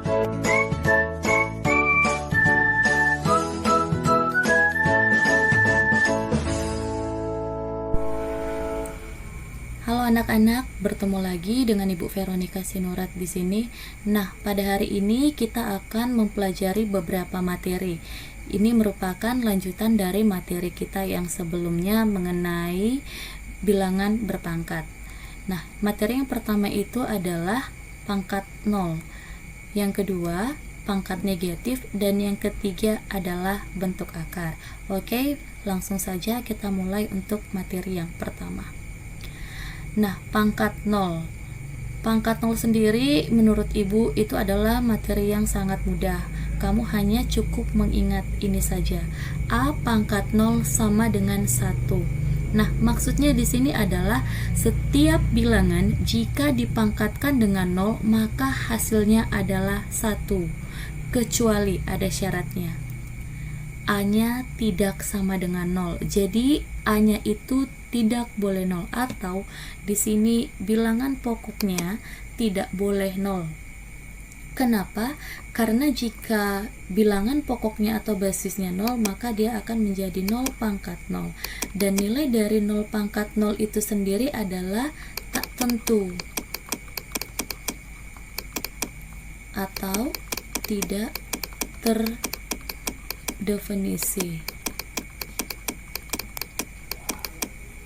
Halo anak-anak, bertemu lagi dengan Ibu Veronica Sinurat di sini. Nah, pada hari ini kita akan mempelajari beberapa materi. Ini merupakan lanjutan dari materi kita yang sebelumnya mengenai bilangan berpangkat. Nah, materi yang pertama itu adalah pangkat 0. Yang kedua, pangkat negatif, dan yang ketiga adalah bentuk akar. Oke, langsung saja kita mulai untuk materi yang pertama. Nah, pangkat 0. Pangkat 0 sendiri menurut Ibu itu adalah materi yang sangat mudah. Kamu hanya cukup mengingat ini saja. A pangkat 0 sama dengan 1. Nah, maksudnya di sini adalah setiap bilangan jika dipangkatkan dengan 0 maka hasilnya adalah 1. Kecuali ada syaratnya. A-nya tidak sama dengan 0. Jadi A-nya itu tidak boleh 0, atau di sini bilangan pokoknya tidak boleh 0. Kenapa? Karena jika bilangan pokoknya atau basisnya 0, maka dia akan menjadi 0 pangkat 0. Dan nilai dari 0 pangkat 0 itu sendiri adalah tak tentu atau tidak terdefinisi.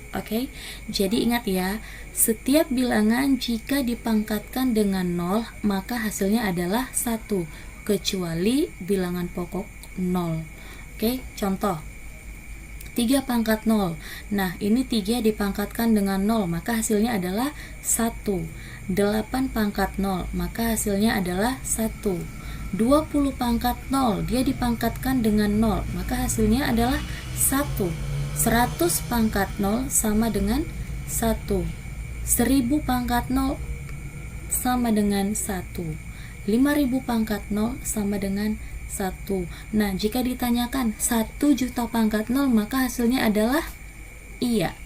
Oke, jadi ingat ya, setiap bilangan jika dipangkatkan dengan 0 maka hasilnya adalah 1, kecuali bilangan pokok 0. Oke, contoh 3 pangkat 0. Nah, ini 3 dipangkatkan dengan 0 maka hasilnya adalah 1. 8 pangkat 0 maka hasilnya adalah 1. 20 pangkat 0 dia dipangkatkan dengan 0 maka hasilnya adalah 1. 100 pangkat 0 sama dengan 1. 1000 pangkat 0 sama dengan 1. 5000 pangkat 0 sama dengan 1. Nah, jika ditanyakan 1 juta pangkat 0 maka hasilnya adalah 1.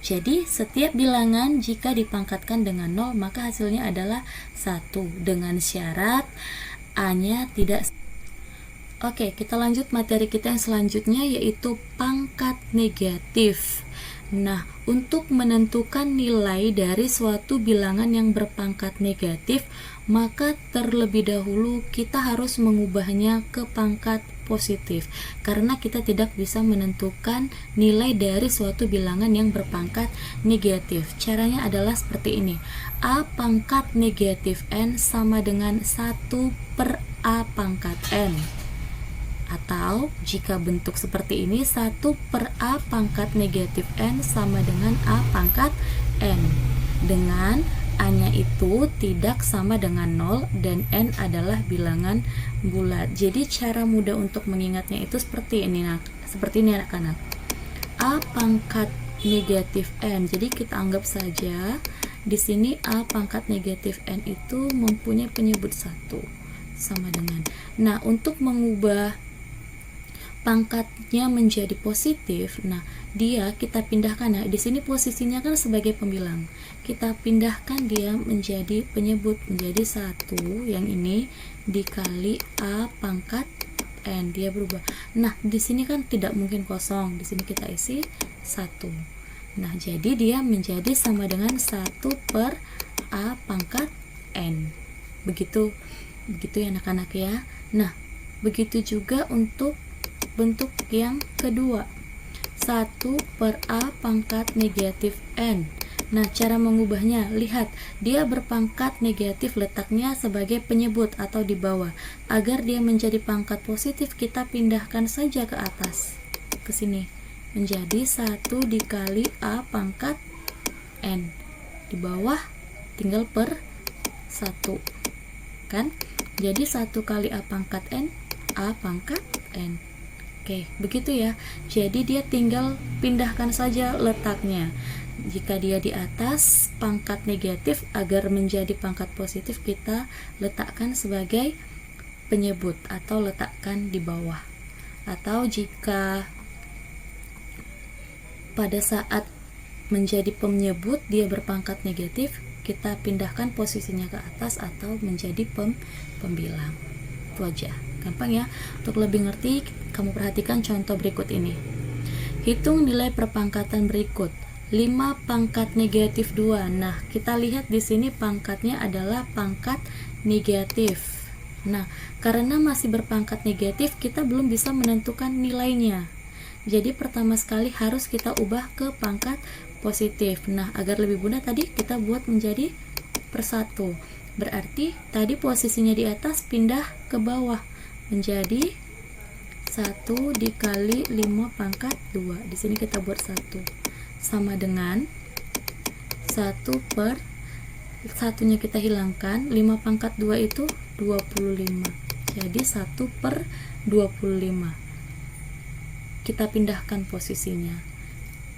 Jadi setiap bilangan jika dipangkatkan dengan 0 maka hasilnya adalah 1, dengan syarat A-nya tidak. Oke, kita lanjut materi kita yang selanjutnya, yaitu pangkat negatif. Nah, untuk menentukan nilai dari suatu bilangan yang berpangkat negatif, maka terlebih dahulu kita harus mengubahnya ke pangkat positif, karena kita tidak bisa menentukan nilai dari suatu bilangan yang berpangkat negatif. Caranya adalah seperti ini. A pangkat negatif N sama dengan 1 per A pangkat N. Atau jika bentuk seperti ini, 1 per A pangkat negatif N sama dengan A pangkat N, dengan A-nya itu tidak sama dengan 0 dan N adalah bilangan bulat. Jadi cara mudah untuk mengingatnya itu seperti ini, anak-anak. A pangkat negatif N. Jadi kita anggap saja di sini A pangkat negatif N itu mempunyai penyebut 1 sama dengan. Nah, untuk mengubah pangkatnya menjadi positif, nah dia kita pindahkan. Nah, di sini posisinya kan sebagai pembilang, kita pindahkan dia menjadi penyebut, menjadi 1 yang ini dikali A pangkat N, dia berubah. Nah, di sini kan tidak mungkin kosong, di sini kita isi 1. Nah, jadi dia menjadi sama dengan 1 per A pangkat N. Begitu ya anak-anak ya. Nah, begitu juga untuk bentuk yang kedua, 1 per A pangkat negatif N. Nah, cara mengubahnya, lihat, dia berpangkat negatif, letaknya sebagai penyebut atau di bawah. Agar dia menjadi pangkat positif, kita pindahkan saja ke atas, ke sini, menjadi 1 dikali A pangkat N. Di bawah tinggal per 1, kan? Jadi 1 kali A pangkat N, A pangkat N. Oke, begitu ya. Jadi dia tinggal pindahkan saja letaknya. Jika dia di atas pangkat negatif, agar menjadi pangkat positif kita letakkan sebagai penyebut atau letakkan di bawah. Atau jika pada saat menjadi penyebut dia berpangkat negatif, kita pindahkan posisinya ke atas atau menjadi pembilang. Itu aja, gampang ya. Untuk lebih ngerti, kamu perhatikan contoh berikut ini. Hitung nilai perpangkatan berikut. 5 pangkat negatif 2. Nah, kita lihat di sini pangkatnya adalah pangkat negatif. Nah, karena masih berpangkat negatif, kita belum bisa menentukan nilainya. Jadi pertama sekali harus kita ubah ke pangkat positif. Nah, agar lebih mudah tadi kita buat menjadi per 1. Berarti tadi posisinya di atas pindah ke bawah menjadi 1 dikali 5 pangkat 2. Di sini kita buat 1 sama dengan 1 per satunya kita hilangkan, 5 pangkat 2 itu 25. Jadi 1 per 25. Kita pindahkan posisinya.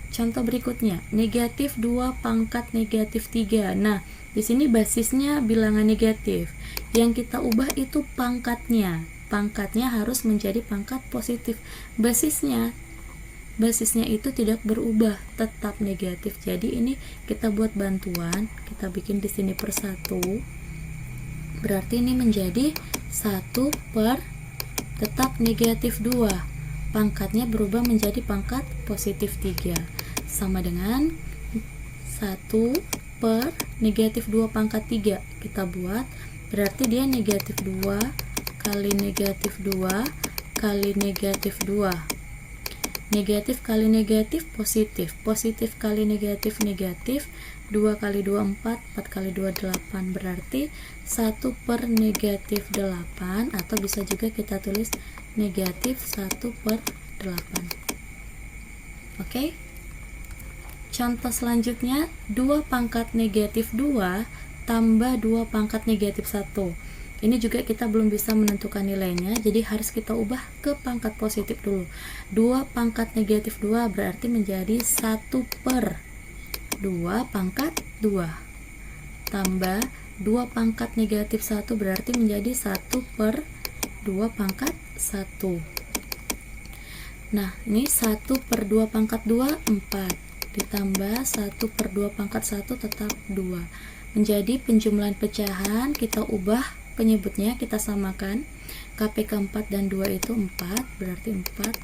Contoh berikutnya, negatif 2 pangkat negatif 3. Nah, di sini basisnya bilangan negatif. Yang kita ubah itu pangkatnya. Pangkatnya harus menjadi pangkat positif. Basisnya itu tidak berubah, tetap negatif. Jadi ini kita buat bantuan, kita bikin di sini per 1. Berarti ini menjadi 1 per tetap negatif 2. Pangkatnya berubah menjadi pangkat positif 3. Sama dengan 1 per negatif 2 pangkat 3. Kita buat, berarti dia negatif 2 kali negatif 2 kali negatif 2. Negatif kali negatif positif, positif kali negatif negatif, 2 kali 2 4, 4 kali 2 8, berarti 1 per negatif 8, atau bisa juga kita tulis negatif 1 per 8. Oke? Contoh selanjutnya, 2 pangkat negatif 2 tambah 2 pangkat negatif 1. Ini juga kita belum bisa menentukan nilainya, jadi harus kita ubah ke pangkat positif dulu. 2 pangkat negatif 2 berarti menjadi 1 per 2 pangkat 2 tambah 2 pangkat negatif 1 berarti menjadi 1 per 2 pangkat 1. Nah, ini 1 per 2 pangkat 2 4 ditambah 1 per 2 pangkat 1 tetap 2. Menjadi penjumlahan pecahan, kita ubah penyebutnya, kita samakan. KPK 4 dan 2 itu 4, berarti 4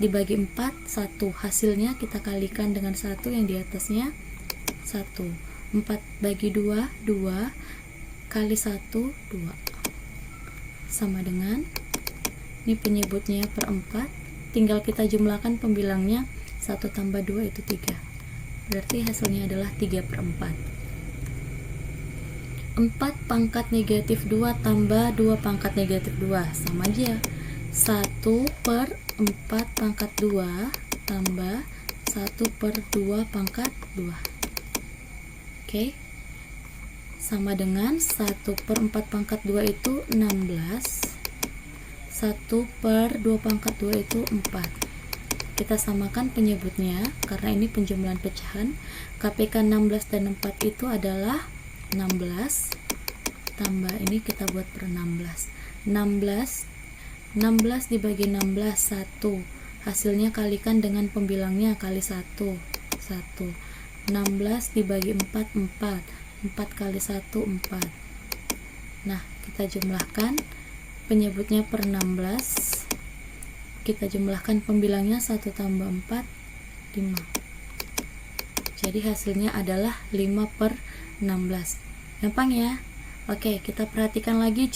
dibagi 4, 1. Hasilnya kita kalikan dengan 1 yang di atasnya 1. 4 bagi 2, 2 kali 1, 2. Sama dengan, ini penyebutnya per 4, tinggal kita jumlahkan pembilangnya, 1 tambah 2 itu 3. Berarti hasilnya adalah 3 per 4. 4 pangkat negatif 2 tambah 2 pangkat negatif 2 sama aja, 1 per 4 pangkat 2 tambah 1 per 2 pangkat 2. Oke, sama dengan 1 per 4 pangkat 2 itu 16, 1 per 2 pangkat 2 itu 4. Kita samakan penyebutnya karena ini penjumlahan pecahan. KPK 16 dan 4 itu adalah 16 tambah ini kita buat per 16. 16 dibagi 16 1. Hasilnya kalikan dengan pembilangnya kali 1. 1. 16 dibagi 4 4. 4 kali 1 4. Nah, kita jumlahkan penyebutnya per 16. Kita jumlahkan pembilangnya 1 tambah 4 5. Jadi hasilnya adalah 5 per 16. Gampang ya? Oke, kita perhatikan lagi.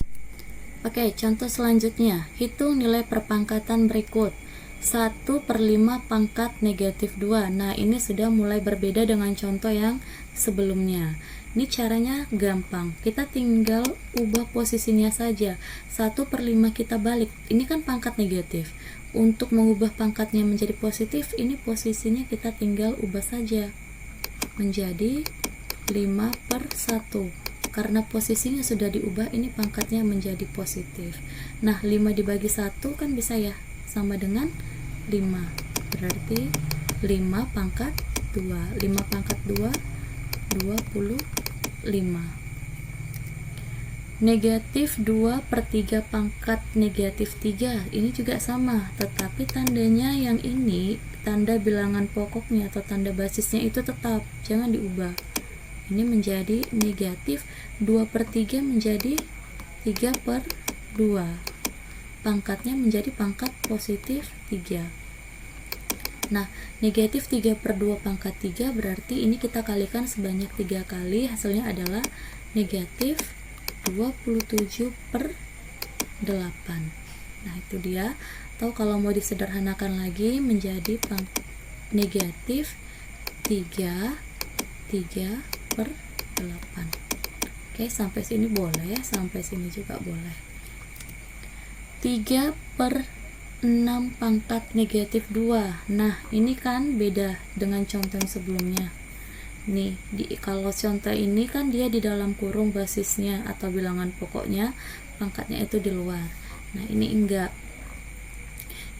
Oke, contoh selanjutnya, hitung nilai perpangkatan berikut. 1 per 5 pangkat negatif 2. Nah, ini sudah mulai berbeda dengan contoh yang sebelumnya. Ini caranya gampang, kita tinggal ubah posisinya saja. 1 per 5 kita balik, ini kan pangkat negatif. Untuk mengubah pangkatnya menjadi positif, ini posisinya kita tinggal ubah saja menjadi 5 per 1. Karena posisinya sudah diubah, ini pangkatnya menjadi positif. Nah, 5 dibagi 1 kan bisa ya, sama dengan 5. Berarti 5 pangkat 2. 5 pangkat 2, 25. Negatif 2 per 3 pangkat negatif 3. Ini juga sama, tetapi tandanya yang ini, tanda bilangan pokoknya atau tanda basisnya itu tetap, jangan diubah. Ini menjadi negatif 2/3 menjadi 3/2. Pangkatnya menjadi pangkat positif 3. Nah, negatif 3/2 pangkat 3 berarti ini kita kalikan sebanyak 3 kali, hasilnya adalah negatif 27/8. Nah, itu dia. Atau kalau mau disederhanakan lagi menjadi negatif 3/8. Oke, sampai sini boleh, sampai sini juga boleh. 3/6 pangkat negatif 2. Nah, ini kan beda dengan contoh yang sebelumnya. Nih, kalau contoh ini kan dia di dalam kurung basisnya atau bilangan pokoknya, pangkatnya itu di luar. Nah, ini enggak.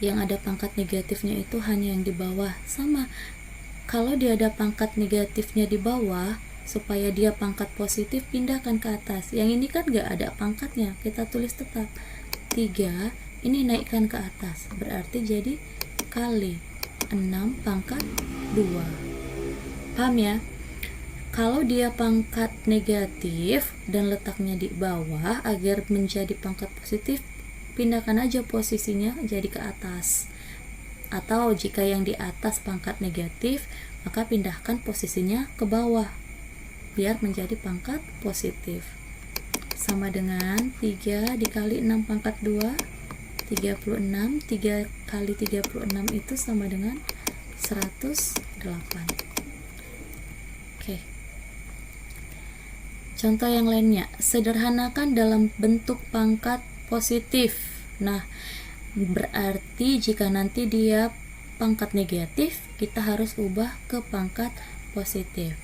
Yang ada pangkat negatifnya itu hanya yang di bawah. Sama, kalau dia ada pangkat negatifnya di bawah, supaya dia pangkat positif, pindahkan ke atas. Yang ini kan enggak ada pangkatnya, kita tulis tetap 3, ini naikkan ke atas, berarti jadi kali 6 pangkat 2. Paham ya? Kalau dia pangkat negatif dan letaknya di bawah, agar menjadi pangkat positif, pindahkan aja posisinya jadi ke atas. Atau jika yang di atas pangkat negatif, maka pindahkan posisinya ke bawah biar menjadi pangkat positif. Sama dengan 3 dikali 6 pangkat 2, 36. 3 kali 36 itu sama dengan 108. Oke. Contoh yang lainnya, sederhanakan dalam bentuk pangkat positif. Nah, berarti jika nanti dia pangkat negatif, kita harus ubah ke pangkat positif.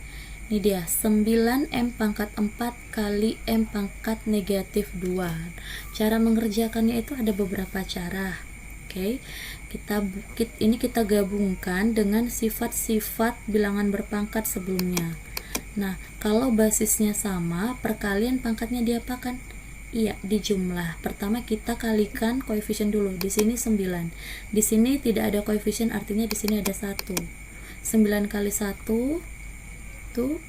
Ini dia 9M pangkat 4 kali M pangkat negatif 2. Cara mengerjakannya itu ada beberapa cara. Oke. Ini kita gabungkan dengan sifat-sifat bilangan berpangkat sebelumnya. Nah, kalau basisnya sama, perkalian pangkatnya diapakan? Iya, dijumlah. Pertama kita kalikan koefisien dulu. Di sini 9. Di sini tidak ada koefisien, artinya di sini ada 1. 9 kali 1 itu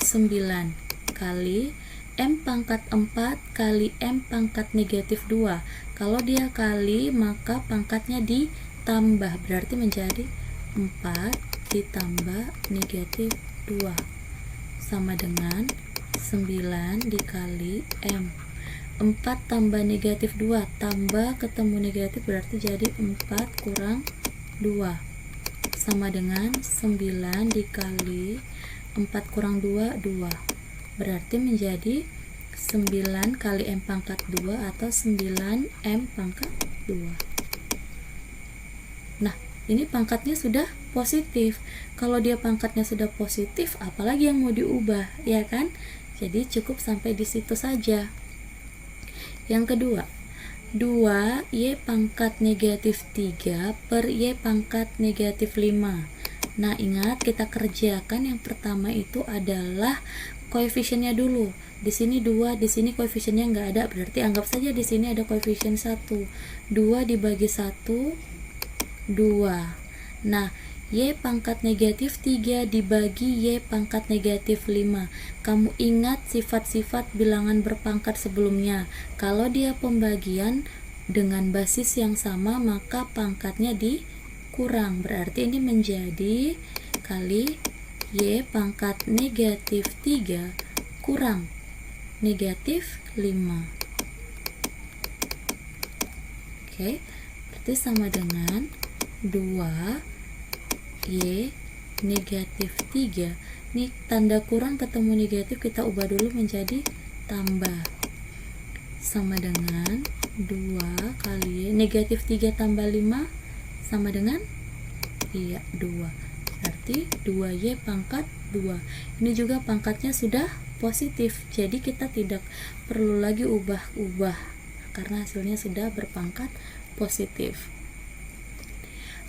9 kali M pangkat 4 kali M pangkat negatif 2. Kalau dia kali, maka pangkatnya ditambah, berarti menjadi 4 ditambah negatif 2 sama dengan 9 dikali M. 4 tambah negatif 2 tambah ketemu negatif, berarti jadi 4 kurang 2 sama dengan 9 dikali 4 kurang 2, 2. Berarti menjadi 9 kali M pangkat 2 atau 9M pangkat 2. Nah, ini pangkatnya sudah positif. Kalau dia pangkatnya sudah positif, apalagi yang mau diubah, ya kan? Jadi cukup sampai di situ saja. Yang kedua, 2Y pangkat negatif 3 per Y pangkat negatif 5. Nah, ingat kita kerjakan yang pertama itu adalah koefisiennya dulu. Di sini 2, di sini koefisiennya nggak ada, berarti anggap saja di sini ada koefisien 1. 2 dibagi 1, 2. Nah, Y pangkat negatif 3 dibagi Y pangkat negatif 5. Kamu ingat sifat-sifat bilangan berpangkat sebelumnya. Kalau dia pembagian dengan basis yang sama, maka pangkatnya dikurang. Berarti ini menjadi kali Y pangkat negatif 3 kurang negatif 5. Oke, berarti sama dengan 2Y negatif 3. Ini tanda kurang ketemu negatif, kita ubah dulu menjadi tambah. Sama dengan 2 kali Y negatif 3 tambah 5 sama dengan 2. Berarti 2Y pangkat 2. Ini juga pangkatnya sudah positif, jadi kita tidak perlu lagi ubah-ubah karena hasilnya sudah berpangkat positif.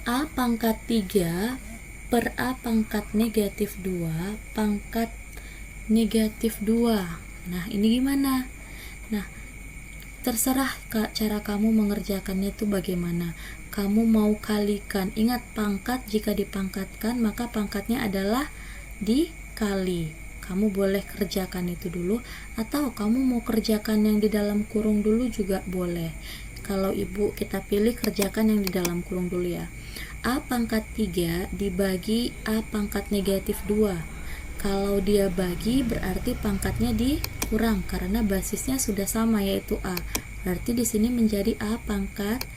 A pangkat 3 per A pangkat negatif 2 pangkat negatif 2. Nah, ini gimana? Nah, terserah cara kamu mengerjakannya itu bagaimana. Kamu mau kalikan. Ingat, pangkat jika dipangkatkan maka pangkatnya adalah dikali. kamu boleh kerjakan itu dulu, atau kamu mau kerjakan yang di dalam kurung dulu juga boleh. Kalau ibu kita pilih kerjakan yang di dalam kurung dulu ya. A pangkat 3 dibagi A pangkat negatif 2. Kalau dia bagi berarti pangkatnya dikurang karena basisnya sudah sama yaitu A. Berarti di sini menjadi A pangkat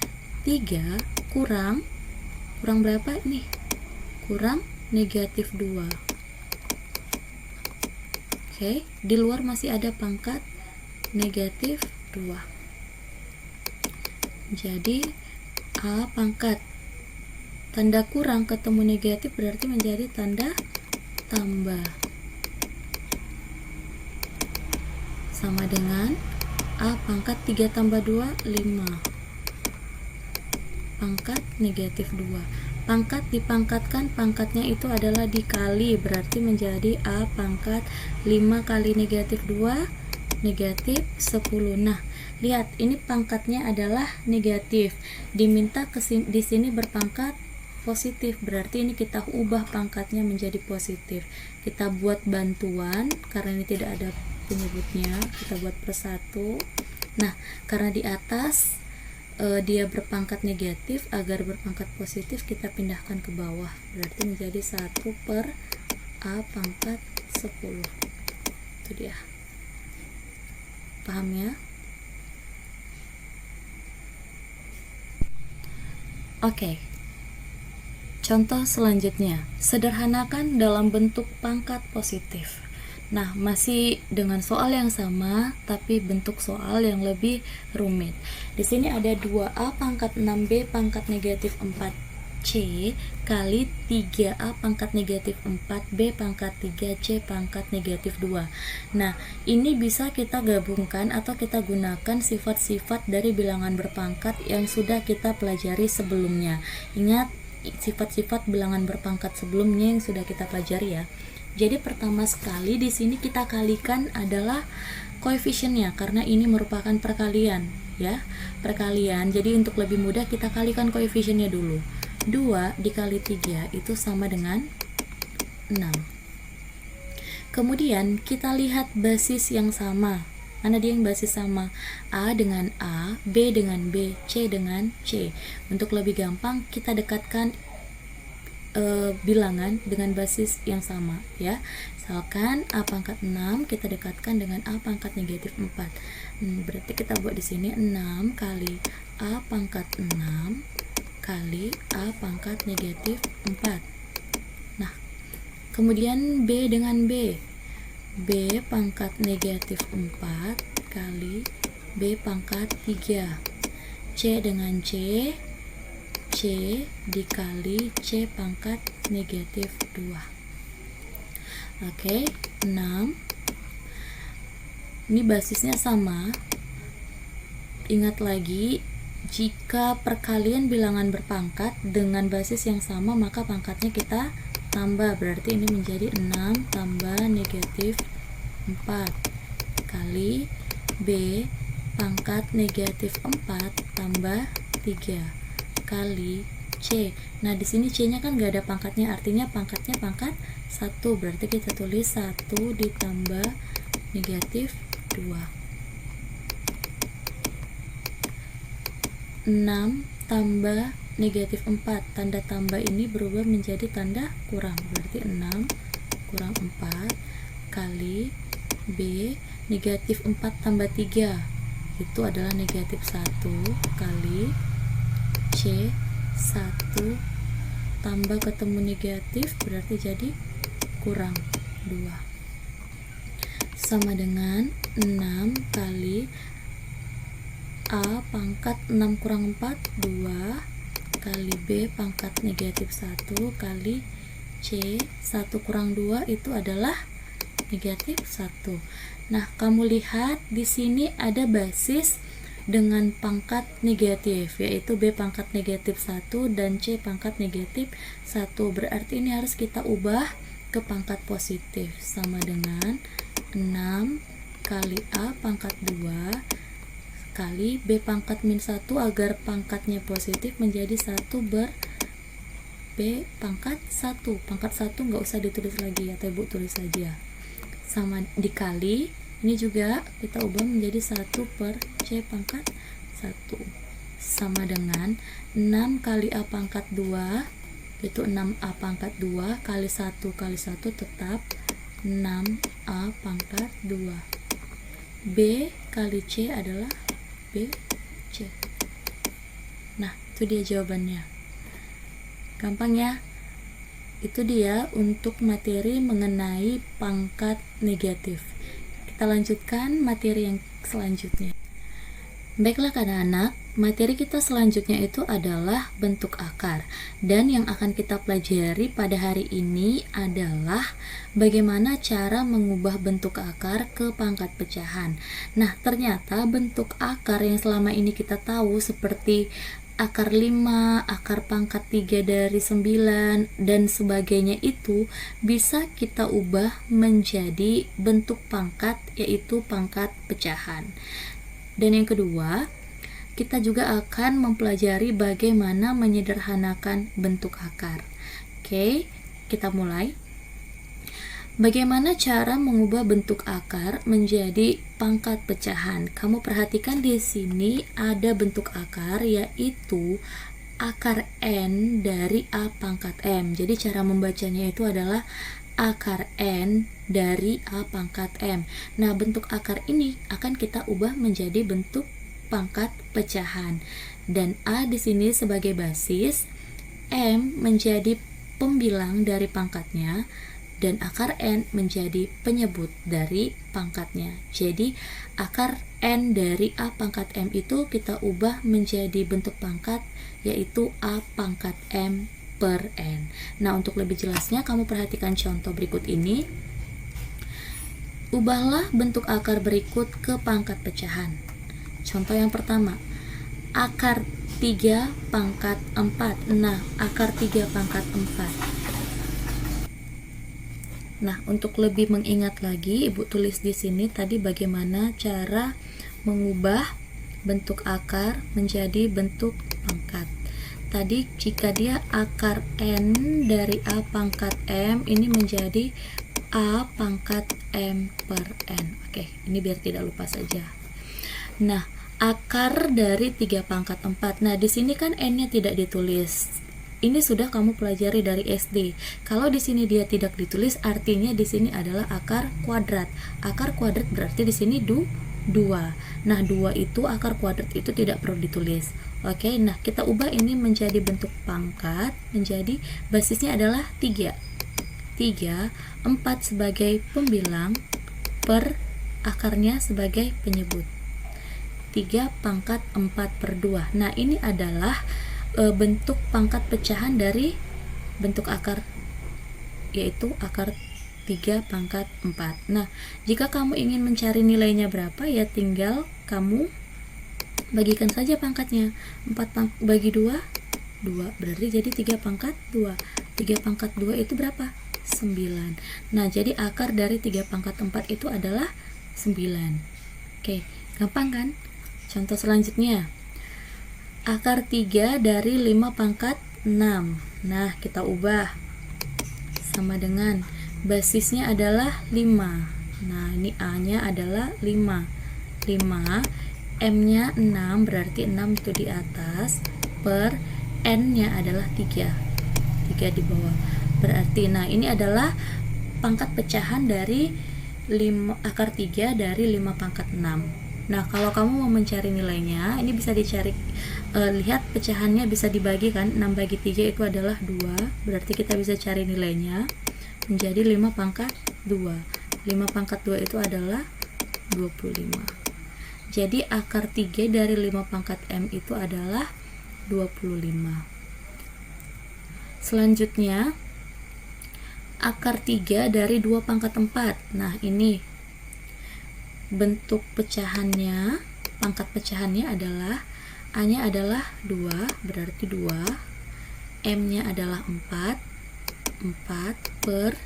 3 kurang berapa nih? Kurang negatif 2. Oke, di luar masih ada pangkat negatif 2. Jadi A pangkat tanda kurang ketemu negatif berarti menjadi tanda tambah, sama dengan A pangkat 3 tambah 2 5 pangkat negatif 2. Pangkat dipangkatkan, pangkatnya itu adalah dikali, berarti menjadi A pangkat 5 kali negatif 2 negatif 10. Nah, lihat ini pangkatnya adalah negatif, diminta di sini berpangkat positif, berarti ini kita ubah pangkatnya menjadi positif. Kita buat bantuan karena ini tidak ada penyebutnya, kita buat persatu. Nah, karena di atas dia berpangkat negatif, agar berpangkat positif kita pindahkan ke bawah, berarti menjadi 1 per A pangkat 10. Itu dia. Paham ya? Oke. Contoh selanjutnya, sederhanakan dalam bentuk pangkat positif. Nah, masih dengan soal yang sama, tapi bentuk soal yang lebih rumit. Di sini ada 2A pangkat 6B pangkat negatif 4C kali 3A pangkat negatif 4B pangkat 3C pangkat negatif 2. Nah, ini bisa kita gabungkan atau kita gunakan sifat-sifat dari bilangan berpangkat yang sudah kita pelajari sebelumnya. Ingat, sifat-sifat bilangan berpangkat sebelumnya yang sudah kita pelajari ya. Jadi pertama sekali di sini kita kalikan adalah koefisiennya karena ini merupakan perkalian ya. Perkalian. Jadi untuk lebih mudah kita kalikan koefisiennya dulu. 2 dikali 3 itu sama dengan 6. Kemudian kita lihat basis yang sama. Mana dia yang basis sama? A dengan A, B dengan B, C dengan C. Untuk lebih gampang kita dekatkan bilangan dengan basis yang sama ya. Misalkan A pangkat 6 kita dekatkan dengan A pangkat negatif 4. Berarti kita buat di sini 6 kali A pangkat 6 kali A pangkat negatif 4. Nah, kemudian B dengan B. B pangkat negatif 4 kali B pangkat 3. C dengan C, C dikali C pangkat negatif 2. Oke, 6. Ini basisnya sama. Ingat lagi, jika perkalian bilangan berpangkat dengan basis yang sama, maka pangkatnya kita tambah, berarti ini menjadi 6 tambah negatif 4 kali B pangkat negatif 4 tambah 3 kali C. Nah, di sini C-nya kan gak ada pangkatnya, artinya pangkatnya pangkat 1, berarti kita tulis 1 ditambah negatif 2. 6 tambah negatif 4, tanda tambah ini berubah menjadi tanda kurang, berarti 6 kurang 4 kali B negatif 4 tambah 3 itu adalah negatif 1 kali C 1 tambah ketemu negatif berarti jadi kurang 2 sama dengan 6 kali A pangkat 6 kurang 4 2 kali B pangkat negatif 1 kali C 1 kurang 2 itu adalah negatif 1. Nah, kamu lihat di sini ada basis dengan pangkat negatif, yaitu B pangkat negatif 1 dan C pangkat negatif 1. Berarti ini harus kita ubah ke pangkat positif, sama dengan 6 kali A pangkat 2 kali B pangkat min 1, agar pangkatnya positif menjadi 1 ber B pangkat 1. Pangkat 1 nggak usah ditulis lagi, atau ibu tulis saja sama dikali, ini juga kita ubah menjadi 1 per C pangkat 1 sama dengan 6 kali A pangkat 2, yaitu 6A pangkat 2 kali 1 kali 1 tetap 6A pangkat 2. B kali C adalah BC. Nah, itu dia jawabannya. Gampang ya? Itu dia untuk materi mengenai pangkat negatif. Kita lanjutkan materi yang selanjutnya. Baiklah anak-anak, materi kita selanjutnya itu adalah bentuk akar. Dan yang akan kita pelajari pada hari ini adalah bagaimana cara mengubah bentuk akar ke pangkat pecahan. Nah, ternyata bentuk akar yang selama ini kita tahu seperti akar 5, akar pangkat 3 dari 9, dan sebagainya itu bisa kita ubah menjadi bentuk pangkat, yaitu pangkat pecahan. Dan yang kedua, kita juga akan mempelajari bagaimana menyederhanakan bentuk akar. Oke, kita mulai. Bagaimana cara mengubah bentuk akar menjadi pangkat pecahan? Kamu perhatikan di sini ada bentuk akar, yaitu akar N dari A pangkat M. Jadi cara membacanya itu adalah akar N dari A pangkat M. Nah, bentuk akar ini akan kita ubah menjadi bentuk pangkat pecahan. Dan A di sini sebagai basis, M menjadi pembilang dari pangkatnya, dan akar N menjadi penyebut dari pangkatnya. Jadi, akar N dari A pangkat M itu kita ubah menjadi bentuk pangkat, yaitu A pangkat M per N. Nah, untuk lebih jelasnya kamu perhatikan contoh berikut ini. Ubahlah bentuk akar berikut ke pangkat pecahan. Contoh yang pertama, akar 3 pangkat 4. Nah, akar 3 pangkat 4. Nah, untuk lebih mengingat lagi, Ibu tulis di sini tadi bagaimana cara mengubah bentuk akar menjadi bentuk pangkat. Tadi jika dia akar N dari A pangkat M, ini menjadi A pangkat M per N. Oke, ini biar tidak lupa saja. Nah, akar dari 3 pangkat 4. Nah, di sini kan N-nya tidak ditulis. Ini sudah kamu pelajari dari SD. Kalau di sini dia tidak ditulis, artinya di sini adalah akar kuadrat. Akar kuadrat berarti di sini 2. Nah, 2 itu akar kuadrat itu tidak perlu ditulis. Oke, nah kita ubah ini menjadi bentuk pangkat, menjadi basisnya adalah 3. 3, 4 sebagai pembilang per akarnya sebagai penyebut. 3 pangkat 4 per 2. Nah, ini adalah bentuk pangkat pecahan dari bentuk akar, yaitu akar 3 pangkat 4. Nah, jika kamu ingin mencari nilainya berapa, ya tinggal kamu bagikan saja pangkatnya. 4 bagi 2, 2. Berarti jadi 3 pangkat 2. 3 pangkat 2 itu berapa? 9. Nah, jadi akar dari 3 pangkat 4 itu adalah 9. Oke, gampang kan? Contoh selanjutnya. Akar 3 dari 5 pangkat 6. Nah, kita ubah sama dengan basisnya adalah 5. Nah, ini A-nya adalah 5. 5, M-nya 6, berarti 6 itu di atas, per N-nya adalah 3. 3 di bawah. Berarti, nah ini adalah pangkat pecahan dari akar 3 dari 5 pangkat 6. Nah, kalau kamu mau mencari nilainya, ini bisa dicari, lihat pecahannya bisa dibagi kan, 6 bagi 3 itu adalah 2, berarti kita bisa cari nilainya menjadi 5 pangkat 2. 5 pangkat 2 itu adalah 25. Jadi akar 3 dari 5 pangkat M itu adalah 25. Selanjutnya, akar 3 dari 2 pangkat 4. Nah, ini bentuk pecahannya, pangkat pecahannya adalah A-nya adalah 2, berarti 2. M-nya adalah 4. 4 per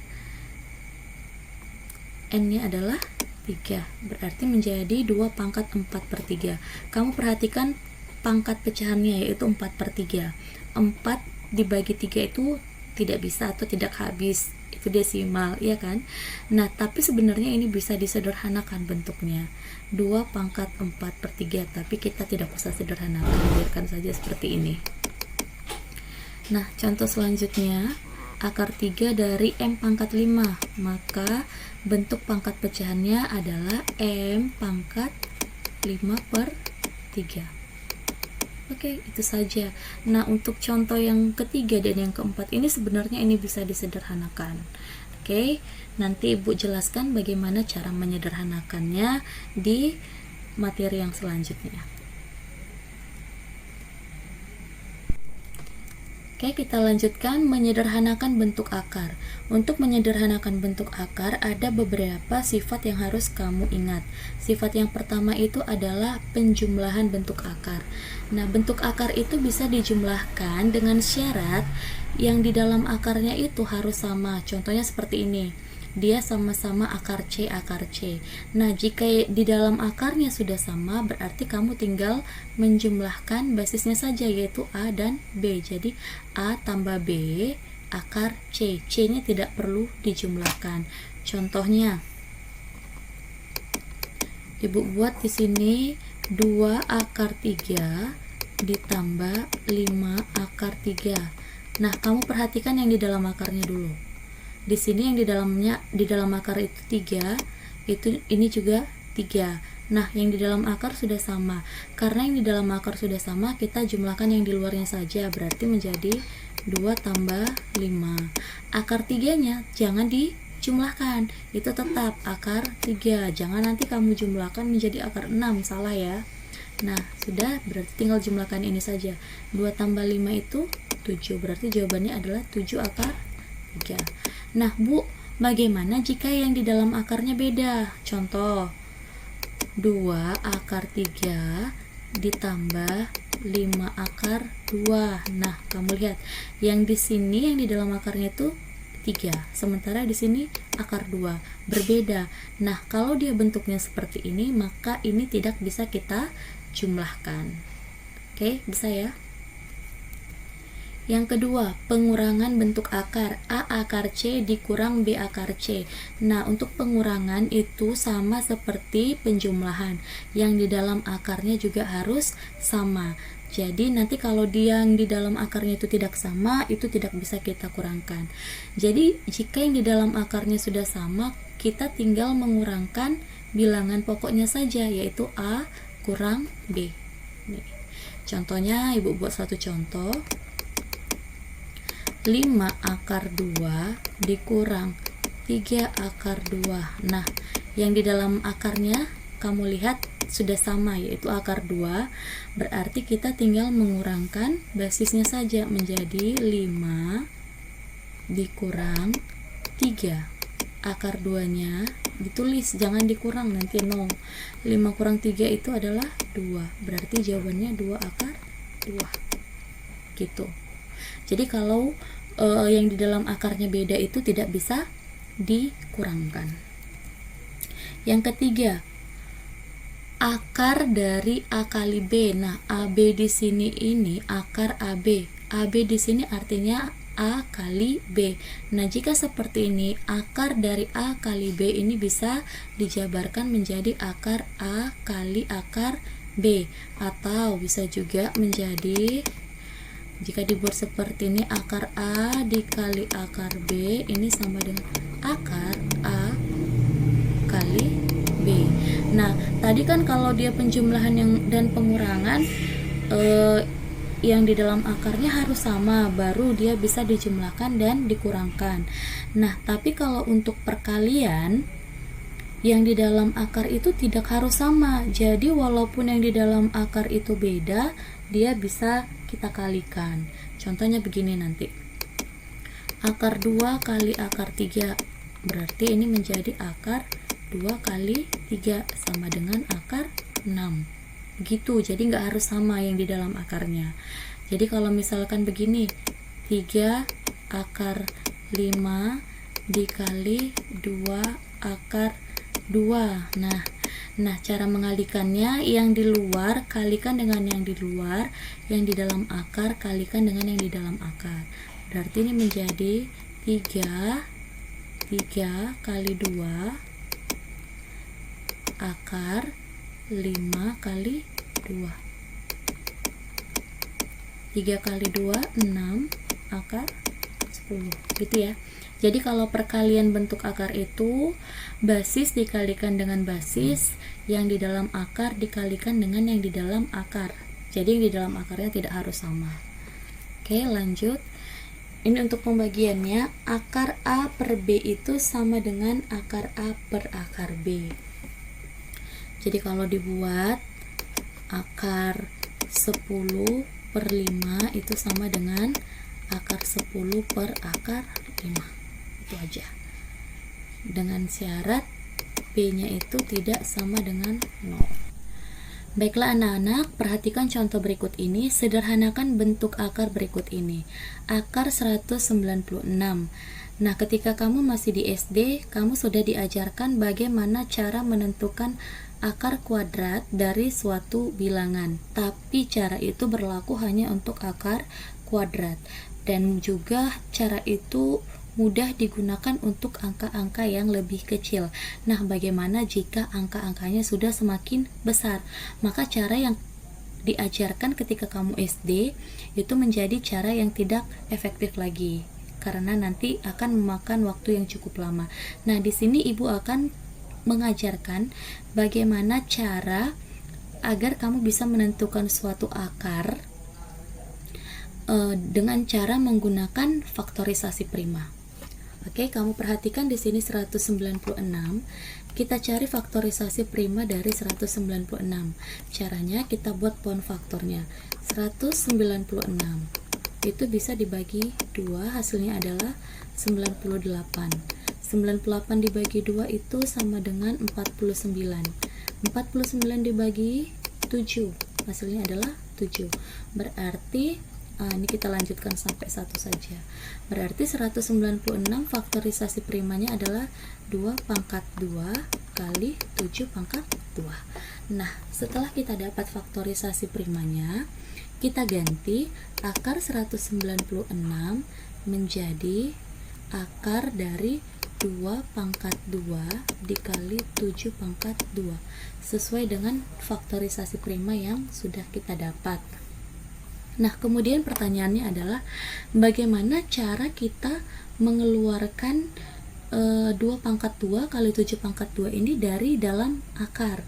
N-nya adalah 3, berarti menjadi 2 pangkat 4 per 3. Kamu perhatikan pangkat pecahannya, yaitu 4 per 3. 4 dibagi 3 itu tidak bisa atau tidak habis, itu desimal, ya kan? Nah, tapi sebenarnya ini bisa disederhanakan bentuknya, 2/4 tapi kita tidak usah sederhanakan, biarkan saja seperti ini. Nah, contoh selanjutnya, akar 3 dari M⁵5, maka bentuk pangkat pecahannya adalah M⁵5/3. Oke, itu saja. Nah, untuk contoh yang ketiga dan yang keempat ini sebenarnya ini bisa disederhanakan. Oke, nanti Ibu jelaskan bagaimana cara menyederhanakannya di materi yang selanjutnya. Oke, kita lanjutkan menyederhanakan bentuk akar. Untuk menyederhanakan bentuk akar, ada beberapa sifat yang harus kamu ingat. Sifat yang pertama itu adalah penjumlahan bentuk akar. Nah, bentuk akar itu bisa dijumlahkan dengan syarat yang di dalam akarnya itu harus sama. Contohnya seperti ini. Dia sama-sama akar C. Nah, jika di dalam akarnya sudah sama, berarti kamu tinggal menjumlahkan basisnya saja, yaitu A dan B. Jadi A tambah B akar C. C-nya tidak perlu dijumlahkan. Contohnya, Ibu buat di sini 2 akar 3 ditambah 5 akar 3. Nah, kamu perhatikan yang di dalam akarnya dulu. Di sini yang di dalam akar itu 3, ini juga 3. Nah, yang di dalam akar sudah sama. Karena yang di dalam akar sudah sama, kita jumlahkan yang di luarnya saja, berarti menjadi 2 tambah 5. Akar 3-nya jangan dijumlahkan, itu tetap akar 3. Jangan nanti kamu jumlahkan menjadi akar 6, salah ya. Nah, sudah, berarti tinggal jumlahkan ini saja. 2 tambah 5 itu 7, berarti jawabannya adalah 7 akar 3. Nah, Bu, bagaimana jika yang di dalam akarnya beda? Contoh, 2 akar 3 ditambah 5 akar 2. Nah, kamu lihat, yang di sini yang di dalam akarnya itu 3, sementara di sini akar 2, berbeda. Nah, kalau dia bentuknya seperti ini, maka ini tidak bisa kita jumlahkan. Oke, bisa ya? Yang kedua, pengurangan bentuk akar. A akar C dikurang B akar C. Nah, untuk pengurangan itu sama seperti penjumlahan. Yang di dalam akarnya juga harus sama. Jadi, nanti kalau yang di dalam akarnya itu tidak sama, itu tidak bisa kita kurangkan. Jadi, jika yang di dalam akarnya sudah sama, kita tinggal mengurangkan bilangan pokoknya saja, yaitu A kurang B. Nih. Contohnya, Ibu buat satu contoh. 5 akar 2 dikurang 3 akar 2. Nah, yang di dalam akarnya kamu lihat sudah sama, yaitu akar 2. Berarti kita tinggal mengurangkan basisnya saja menjadi 5 dikurang 3. Akar 2-nya ditulis, jangan dikurang, nanti 0. 5 kurang 3 itu adalah 2. Berarti jawabannya 2 akar 2. Gitu. Jadi kalau yang di dalam akarnya beda itu tidak bisa dikurangkan. Yang ketiga, akar dari A kali B. Nah, AB di sini ini akar AB. AB di sini artinya A kali B. Nah, jika seperti ini, akar dari A kali B ini bisa dijabarkan menjadi akar A kali akar B, atau bisa juga menjadi, jika dibuat seperti ini, akar A dikali akar B ini sama dengan akar A kali B. Nah, tadi kan kalau dia penjumlahan dan pengurangan, yang di dalam akarnya harus sama, baru dia bisa dijumlahkan dan dikurangkan. Nah, tapi kalau untuk perkalian, yang di dalam akar itu tidak harus sama. Jadi walaupun yang di dalam akar itu beda, dia bisa kita kalikan. Contohnya begini nanti. Akar 2 kali akar 3. Berarti ini menjadi akar 2 kali 3 sama dengan akar 6. Begitu, jadi nggak harus sama yang di dalam akarnya. Jadi kalau misalkan begini, 3 akar 5 dikali 2 akar 2. Nah, cara mengalikannya, yang di luar kalikan dengan yang di luar, yang di dalam akar kalikan dengan yang di dalam akar. Berarti ini menjadi 3 kali 2 akar 5 kali 2. 3 kali 2 6 akar 10 gitu ya. Jadi kalau perkalian bentuk akar itu basis dikalikan dengan basis, yang di dalam akar dikalikan dengan yang di dalam akar. Jadi yang di dalam akarnya tidak harus sama. Oke, lanjut. Ini untuk pembagiannya, akar A per B itu sama dengan akar A per akar B. Jadi kalau dibuat, akar 10 per 5 itu sama dengan akar 10 per akar 5. Itu aja. Dengan syarat B-nya itu tidak sama dengan 0. Baiklah anak-anak, perhatikan contoh berikut ini, sederhanakan bentuk akar berikut ini. Akar 196. Nah, ketika kamu masih di SD, kamu sudah diajarkan bagaimana cara menentukan akar kuadrat dari suatu bilangan. Tapi cara itu berlaku hanya untuk akar kuadrat. Dan juga cara itu mudah digunakan untuk angka-angka yang lebih kecil. Nah, bagaimana jika angka-angkanya sudah semakin besar? Maka cara yang diajarkan ketika kamu SD itu menjadi cara yang tidak efektif lagi, karena nanti akan memakan waktu yang cukup lama. Nah, di sini ibu akan mengajarkan bagaimana cara agar kamu bisa menentukan suatu akar dengan cara menggunakan faktorisasi prima. Oke, kamu perhatikan di sini 196. Kita cari faktorisasi prima dari 196. Caranya kita buat pound faktornya. 196 itu bisa dibagi 2, hasilnya adalah 98. 98 dibagi 2 itu sama dengan 49. 49 dibagi 7, hasilnya adalah 7. Berarti ini kita lanjutkan sampai 1 saja. Berarti 196 faktorisasi primanya adalah 2 pangkat 2 kali 7 pangkat 2. Nah, setelah kita dapat faktorisasi primanya, kita ganti akar 196 menjadi akar dari 2 pangkat 2 dikali 7 pangkat 2, sesuai dengan faktorisasi prima yang sudah kita dapat. Nah, kemudian pertanyaannya adalah bagaimana cara kita mengeluarkan 2 pangkat 2 kali 7 pangkat 2 ini dari dalam akar.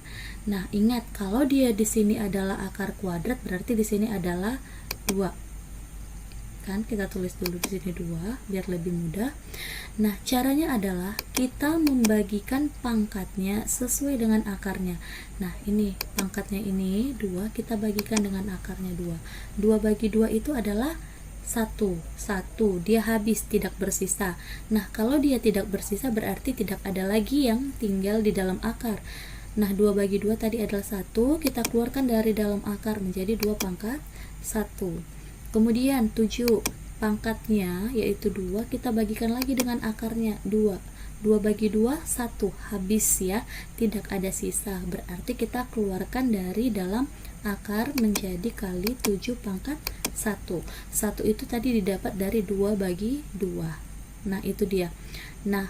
Nah, ingat kalau dia di sini adalah akar kuadrat, berarti di sini adalah 2. Kan kita tulis dulu di sini 2 biar lebih mudah. Nah, caranya adalah kita membagikan pangkatnya sesuai dengan akarnya. Nah, ini pangkatnya ini 2, kita bagikan dengan akarnya 2. 2 bagi 2 itu adalah 1. Dia habis, tidak bersisa. Nah, kalau dia tidak bersisa berarti tidak ada lagi yang tinggal di dalam akar. Nah, 2 bagi 2 tadi adalah 1, kita keluarkan dari dalam akar menjadi 2 pangkat 1. Kemudian 7 pangkatnya yaitu 2, kita bagikan lagi dengan akarnya 2. 2 bagi 2 1, habis ya, tidak ada sisa. Berarti kita keluarkan dari dalam akar menjadi kali 7 pangkat 1. 1 itu tadi didapat dari 2 bagi 2. Nah, itu dia. Nah,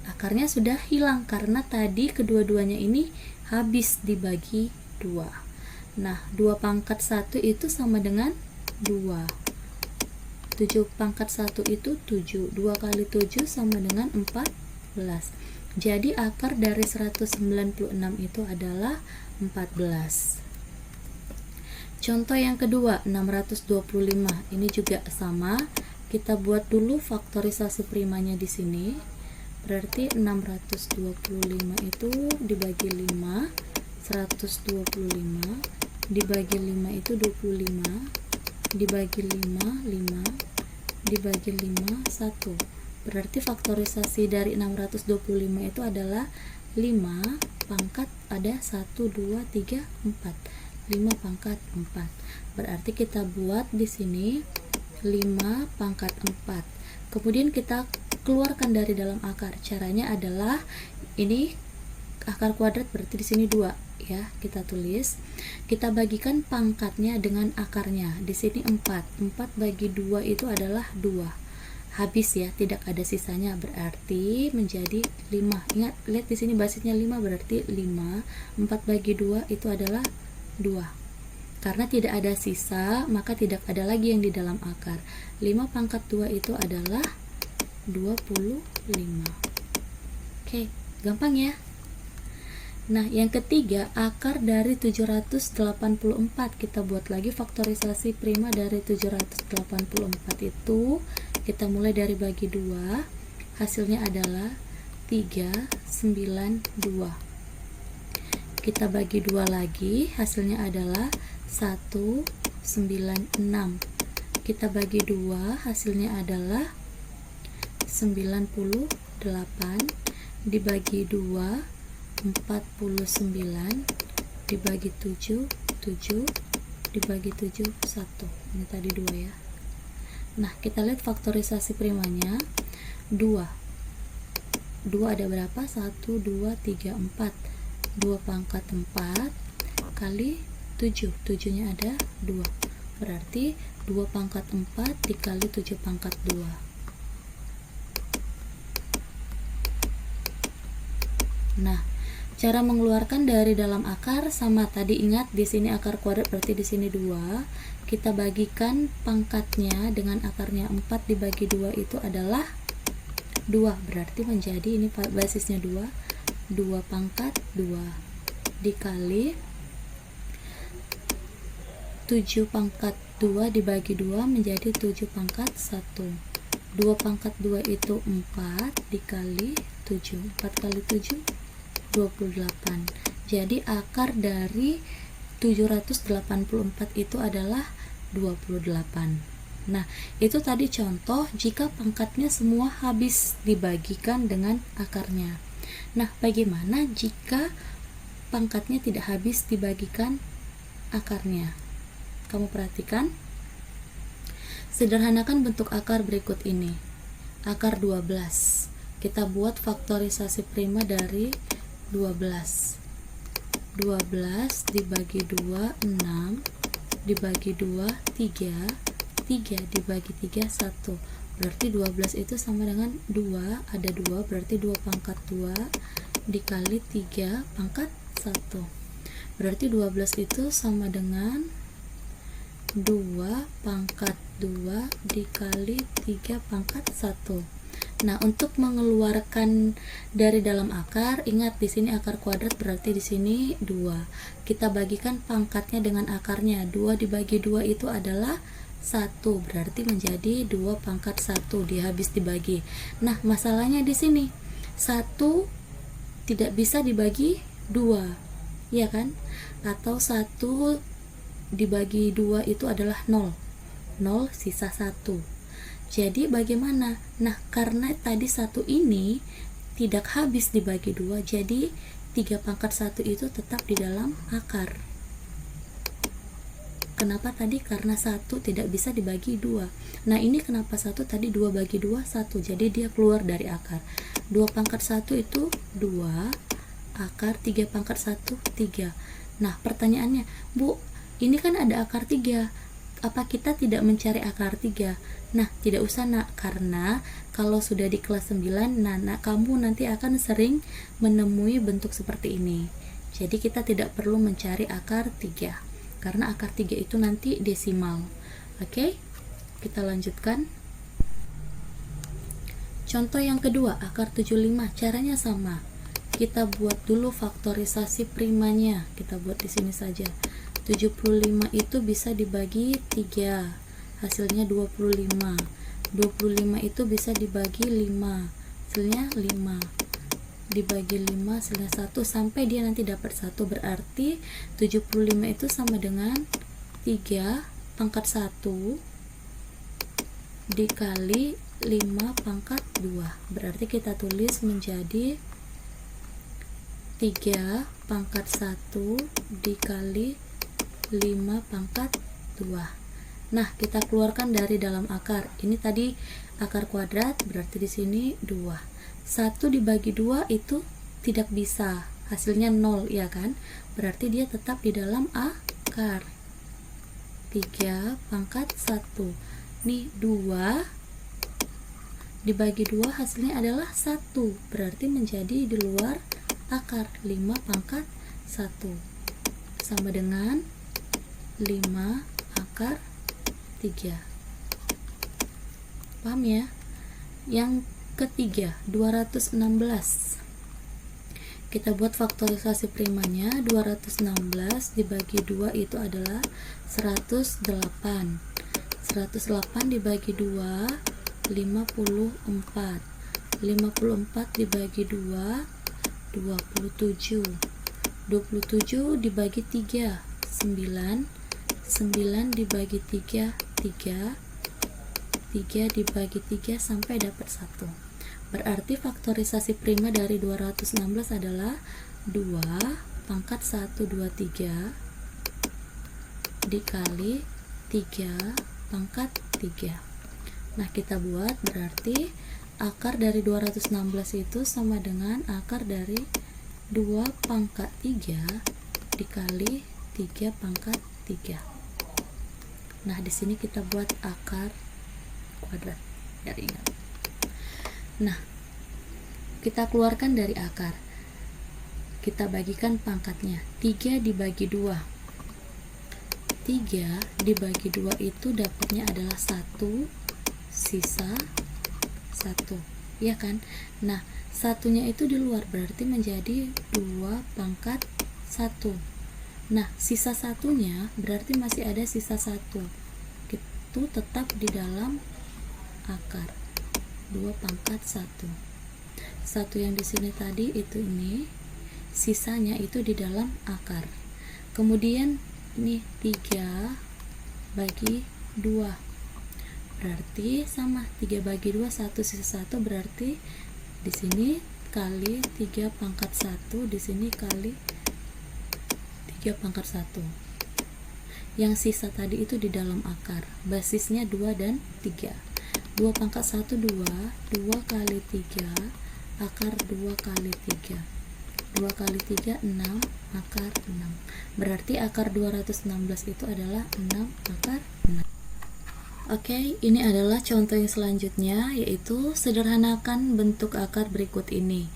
akarnya sudah hilang karena tadi kedua-duanya ini habis dibagi 2. Nah, 2 pangkat 1 itu sama dengan 2. 7 pangkat 1 itu 7. 2 kali 7 sama dengan 14. Jadi akar dari 196 itu adalah 14. Contoh yang kedua, 625. Ini juga sama. Kita buat dulu faktorisasi primanya di sini. Berarti 625 itu dibagi 5, 125 dibagi 5 itu 25, dibagi 5, 5 dibagi 5, 1. Berarti faktorisasi dari 625 itu adalah 5 pangkat ada 1, 2, 3, 4. 5 pangkat 4. Berarti kita buat di sini 5 pangkat 4. Kemudian kita keluarkan dari dalam akar. Caranya adalah ini akar kuadrat, berarti di sini 2 ya, kita tulis. Kita bagikan pangkatnya dengan akarnya. Di sini 4. 4 bagi 2 itu adalah 2. habis ya, tidak ada sisanya, berarti menjadi 5. Ingat, lihat di sini basisnya 5, berarti 5, 4 bagi 2 itu adalah 2. Karena tidak ada sisa, maka tidak ada lagi yang di dalam akar. 5 pangkat 2 itu adalah 25. Oke, gampang ya. Nah, yang ketiga, akar dari 784. Kita buat lagi faktorisasi prima dari 784 itu. Kita mulai dari bagi 2, hasilnya adalah 392. Kita bagi 2 lagi, hasilnya adalah 196. Kita bagi 2, hasilnya adalah 98. Dibagi 2, 49. Dibagi 7, 7. Dibagi 7, 1. Ini tadi 2 ya. Nah, kita lihat faktorisasi primanya. 2 ada berapa? 1, 2, 3, 4. 2 pangkat 4 kali 7. 7-nya ada 2. Berarti 2 pangkat 4 dikali 7 pangkat 2. Nah, cara mengeluarkan dari dalam akar sama tadi, ingat di sini akar kuadrat berarti di sini 2. Kita bagikan pangkatnya dengan akarnya 4 dibagi 2 itu adalah 2. Berarti menjadi ini basisnya 2. 2 pangkat 2 dikali 7 pangkat 2 dibagi 2 menjadi 7 pangkat 1. 2 pangkat 2 itu 4 dikali 7. 4 kali 7, 28. Jadi akar dari 784 itu adalah 28. Nah, itu tadi contoh jika pangkatnya semua habis dibagikan dengan akarnya. Nah, bagaimana jika pangkatnya tidak habis dibagikan akarnya? Kamu perhatikan. Sederhanakan bentuk akar berikut ini. Akar 12. Kita buat faktorisasi prima dari 12. 12 dibagi 2, 6. Dibagi 2, 3. 3 dibagi 3, 1. Berarti 12 itu sama dengan 2. Ada 2, berarti 2 pangkat 2 dikali 3 pangkat 1. Berarti 12 itu sama dengan 2 pangkat 2 dikali 3 pangkat 1. Nah, untuk mengeluarkan dari dalam akar, ingat di sini akar kuadrat berarti di sini 2. Kita bagikan pangkatnya dengan akarnya. 2 dibagi 2 itu adalah 1. Berarti menjadi 2 pangkat 1. Dia habis dibagi. Nah, masalahnya di sini 1 tidak bisa dibagi 2. Iya kan? Atau 1 dibagi 2 itu adalah 0. 0 sisa 1. Jadi bagaimana? Nah, karena tadi 1 ini tidak habis dibagi 2, jadi 3 pangkat 1 itu tetap di dalam akar. Kenapa tadi? Karena 1 tidak bisa dibagi 2. Nah, ini kenapa 1 tadi 2 bagi 2, 1. Jadi dia keluar dari akar. 2 pangkat 1 itu 2. Akar 3 pangkat 1, 3. Nah, pertanyaannya, Bu, ini kan ada akar 3. Apa kita tidak mencari akar 3? Nah, tidak usah nak, karena kalau sudah di kelas 9, nah kamu nanti akan sering menemui bentuk seperti ini. Jadi kita tidak perlu mencari akar 3, karena akar 3 itu nanti desimal. Oke, kita lanjutkan. Contoh yang kedua, akar 75. Caranya sama. Kita buat dulu faktorisasi primanya. Kita buat di sini saja. 75 itu bisa dibagi 3, hasilnya 25. 25 itu bisa dibagi 5, hasilnya 5. Dibagi 5 hasilnya 1 sampai dia nanti dapat 1. Berarti 75 itu sama dengan 3 pangkat 1 dikali 5 pangkat 2. Berarti kita tulis menjadi 3 pangkat 1 dikali 5 pangkat 2. Nah, kita keluarkan dari dalam akar. Ini tadi akar kuadrat, berarti di sini 2. 1 dibagi 2 itu tidak bisa. Hasilnya 0, ya kan? Berarti dia tetap di dalam akar. 3 pangkat 1. Nih 2 dibagi 2 hasilnya adalah 1, berarti menjadi di luar akar. 5 pangkat 1 sama dengan 5 akar 3. Paham ya? Yang ketiga, 216. Kita buat faktorisasi primanya. 216 dibagi 2 itu adalah 108. 108 dibagi 2, 54. 54 dibagi 2, 27. 27 dibagi 3, 9. 9 dibagi 3, 3. 3 dibagi 3 sampai dapat 1. Berarti faktorisasi prima dari 216 adalah 2 pangkat 1, 2, 3 dikali 3 pangkat 3. Nah, kita buat berarti akar dari 216 itu sama dengan akar dari 2 pangkat 3 dikali 3 pangkat 3. Nah, di sini kita buat akar kuadrat, biar ingat. Nah, kita keluarkan dari akar, kita bagikan pangkatnya. 3 dibagi 2, 3 dibagi 2 itu dapatnya adalah 1, sisa 1, ya kan? Nah, satunya itu di luar, berarti menjadi 2 pangkat 1. Nah, sisa satunya berarti masih ada sisa 1, itu tetap di dalam akar. 2 pangkat 1. 1 yang di sini tadi itu ini, sisanya itu di dalam akar. Kemudian ini 3 bagi 2. Berarti sama, 3 bagi 2 1 sisa 1, berarti di sini kali 3 pangkat 1, di sini kali 3 pangkat 1. Yang sisa tadi itu di dalam akar. Basisnya 2 dan 3. 2 pangkat 1 2, 2 kali 3 akar 2 kali 3. 2 kali 3 6 akar 6. Berarti akar 216 itu adalah 6 akar 6. Oke, ini adalah contoh yang selanjutnya, yaitu sederhanakan bentuk akar berikut ini.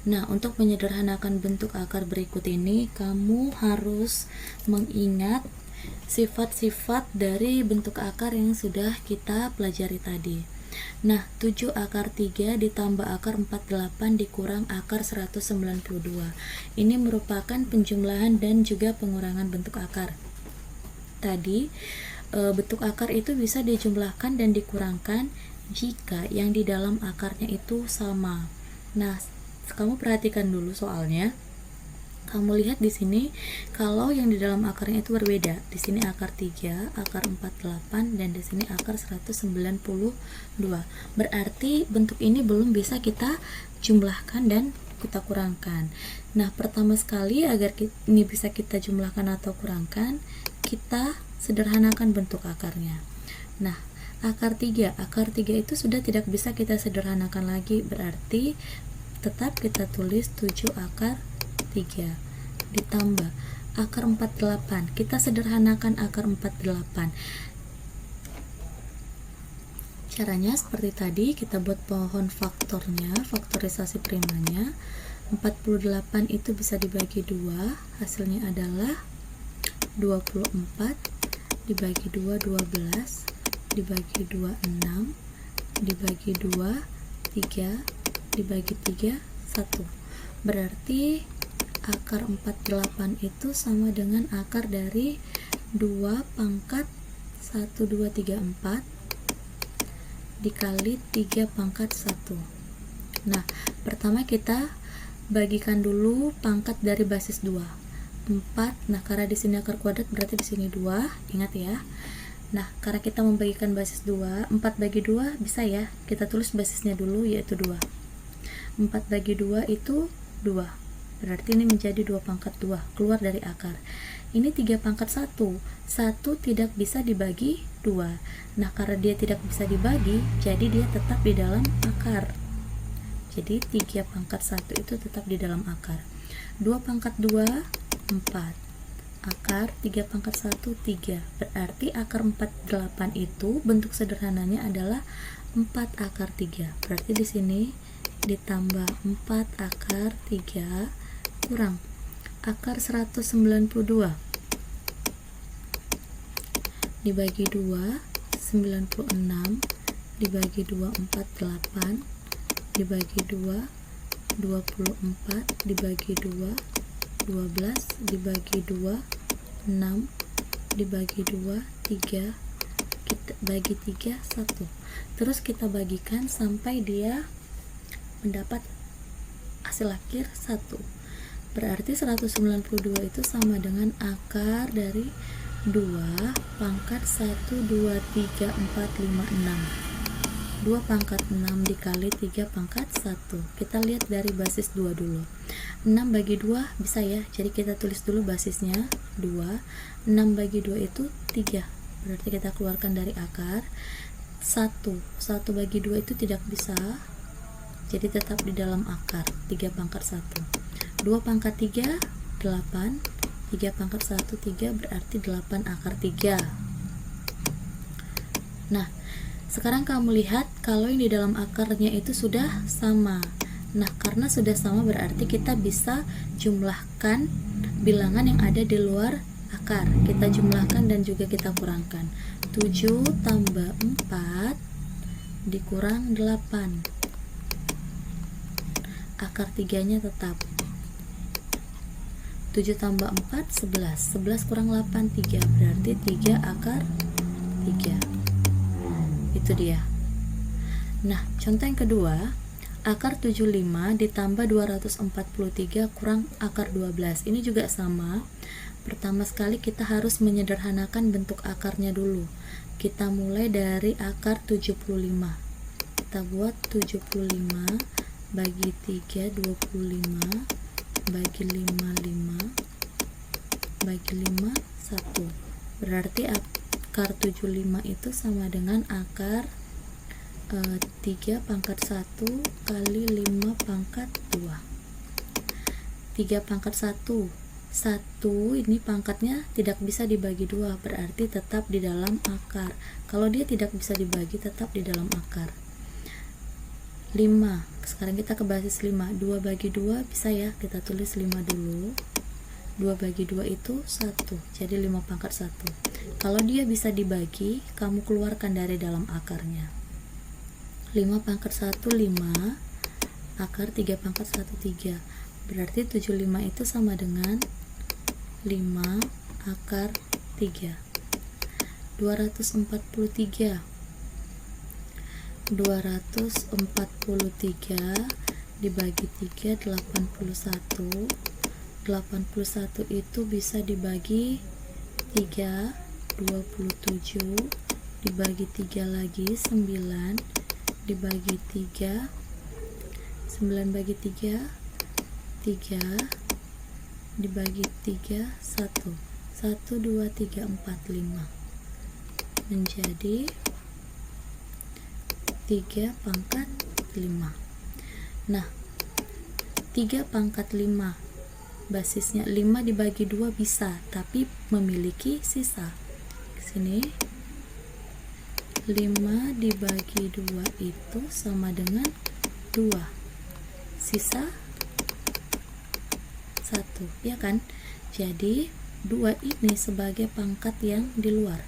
Nah, untuk menyederhanakan bentuk akar berikut ini, kamu harus mengingat sifat-sifat dari bentuk akar yang sudah kita pelajari tadi. Nah, 7 akar 3 ditambah akar 48 dikurang akar 192. Ini merupakan penjumlahan dan juga pengurangan bentuk akar. Tadi, bentuk akar itu bisa dijumlahkan dan dikurangkan jika yang di dalam akarnya itu sama. Nah, kamu perhatikan dulu soalnya. Kamu lihat di sini kalau yang di dalam akarnya itu berbeda. Di sini akar 3, akar 48 dan di sini akar 192. Berarti bentuk ini belum bisa kita jumlahkan dan kita kurangkan. Nah, pertama sekali agar ini bisa kita jumlahkan atau kurangkan, kita sederhanakan bentuk akarnya. Nah, akar 3 itu sudah tidak bisa kita sederhanakan lagi, berarti tetap kita tulis 7 akar 3 ditambah akar 48. Kita sederhanakan akar 48. Caranya seperti tadi, kita buat pohon faktornya, faktorisasi primanya. 48 itu bisa dibagi 2, hasilnya adalah 24 dibagi 2 12, dibagi 2 6, dibagi 2 3, dibagi 3 1. Berarti akar 48 itu sama dengan akar dari 2 pangkat 1 2 3 4 dikali 3 pangkat 1. Nah, pertama kita bagikan dulu pangkat dari basis 2, 4. Nah, karena di sini akar kuadrat berarti di sini 2, ingat ya. Nah, karena kita membagikan basis 2, 4 bagi 2 bisa ya, kita tulis basisnya dulu yaitu 2. 4 bagi 2 itu 2. Berarti ini menjadi 2 pangkat 2, keluar dari akar. Ini 3 pangkat 1. 1 tidak bisa dibagi 2. Nah, karena dia tidak bisa dibagi, jadi dia tetap di dalam akar. Jadi 3 pangkat 1 itu tetap di dalam akar. 2 pangkat 2, 4. Akar 3 pangkat 1, 3. Berarti akar 48 itu bentuk sederhananya adalah 4 akar 3. Berarti di sini ditambah 4 akar 3 kurang akar 192 dibagi 2, 96 dibagi 2, 48 dibagi 2, 24 dibagi 2, 12 dibagi 2, 6 dibagi 2, 3, kita bagi 3, 1. Terus kita bagikan sampai dia mendapat hasil akhir 1. Berarti 192 itu sama dengan akar dari 2 pangkat 1, 2, 3, 4, 5, 6. 2 pangkat 6 dikali 3 pangkat 1. Kita lihat dari basis 2 dulu. 6 bagi 2 bisa ya, jadi kita tulis dulu basisnya 2. 6 bagi 2 itu 3. Berarti kita keluarkan dari akar 1. 1 bagi 2 itu tidak bisa, jadi tetap di dalam akar 3 pangkat 1. 2 pangkat 3 8. 3 pangkat 1 3, berarti 8 akar 3. Nah, sekarang kamu lihat kalau yang di dalam akarnya itu sudah sama. Nah, karena sudah sama berarti kita bisa jumlahkan bilangan yang ada di luar akar. Kita jumlahkan dan juga kita kurangkan. 7 tambah 4 dikurang 8. Akar 3-nya tetap. 7 tambah 4, 11. 11 kurang 8, 3. Berarti 3 akar 3. Itu dia. Nah, contoh yang kedua, akar 75 ditambah 243 kurang akar 12. Ini juga sama. Pertama sekali kita harus menyederhanakan bentuk akarnya dulu. Kita mulai dari akar 75. Kita buat 75 bagi 3, 25 bagi 5, 5 bagi 5, 1. Berarti akar 75 itu sama dengan akar 3 pangkat 1 kali 5 pangkat 2. 3 pangkat 1 ini pangkatnya tidak bisa dibagi 2, berarti tetap di dalam akar. Kalau dia tidak bisa dibagi, tetap di dalam akar. 5, sekarang kita ke basis 5. 2 bagi 2 bisa ya, kita tulis 5 dulu. 2 bagi 2 itu 1, jadi 5 pangkat 1. Kalau dia bisa dibagi, kamu keluarkan dari dalam akarnya. 5 pangkat 1 5, akar 3 pangkat 1 3. Berarti 75 itu sama dengan 5 akar 3. 243 dibagi 3, 81. 81 itu bisa dibagi 3, 27 dibagi 3 lagi 9 dibagi 3, 9 bagi 3, 3 dibagi 3, 1. 1, 2, 3, 4, 5 menjadi 3 pangkat 5. Nah, 3 pangkat 5 basisnya 5 dibagi 2 bisa, tapi memiliki sisa. Sini 5 dibagi 2 itu sama dengan 2. Sisa 1, ya kan? Jadi 2 ini sebagai pangkat yang di luar.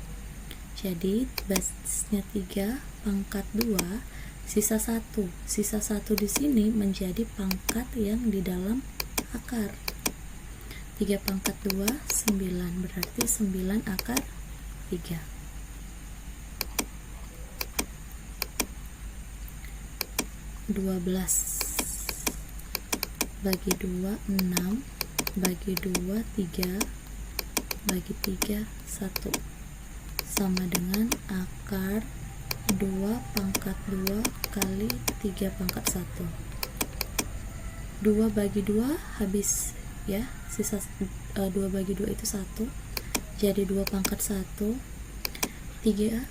Jadi basisnya 3 pangkat 2, sisa 1. Sisa 1 di sini menjadi pangkat yang di dalam akar. 3 pangkat 2, 9. Berarti 9 akar 3. 12 bagi 2, 6 bagi 2, 3 bagi 3, 1 sama dengan akar 2 pangkat 2 kali 3 pangkat 1. 2 bagi 2 habis ya, sisa 2 bagi 2 itu 1, jadi 2 pangkat 1. 3,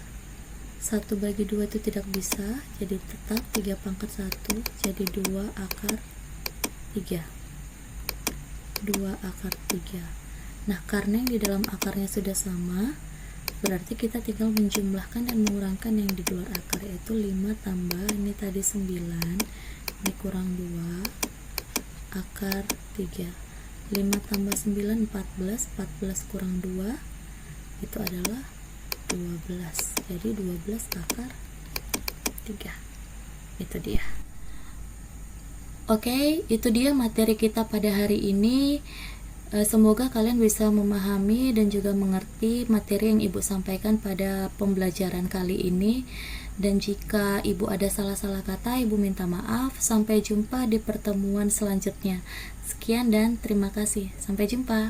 1 bagi 2 itu tidak bisa, jadi tetap 3 pangkat 1, jadi 2 akar 3. 2 akar 3. Nah, karena yang di dalam akarnya sudah sama, Berarti kita tinggal menjumlahkan dan mengurangkan yang di luar akar, yaitu 5 tambah ini tadi 9, ini kurang 2, akar 3. 5 tambah 9 14, 14 kurang 2 itu adalah 12. Jadi 12 akar 3. Itu dia. Oke, itu dia materi kita pada hari ini. Semoga kalian bisa memahami dan juga mengerti materi yang Ibu sampaikan pada pembelajaran kali ini. Dan jika Ibu ada salah-salah kata, Ibu minta maaf. Sampai jumpa di pertemuan selanjutnya. Sekian dan terima kasih. Sampai jumpa.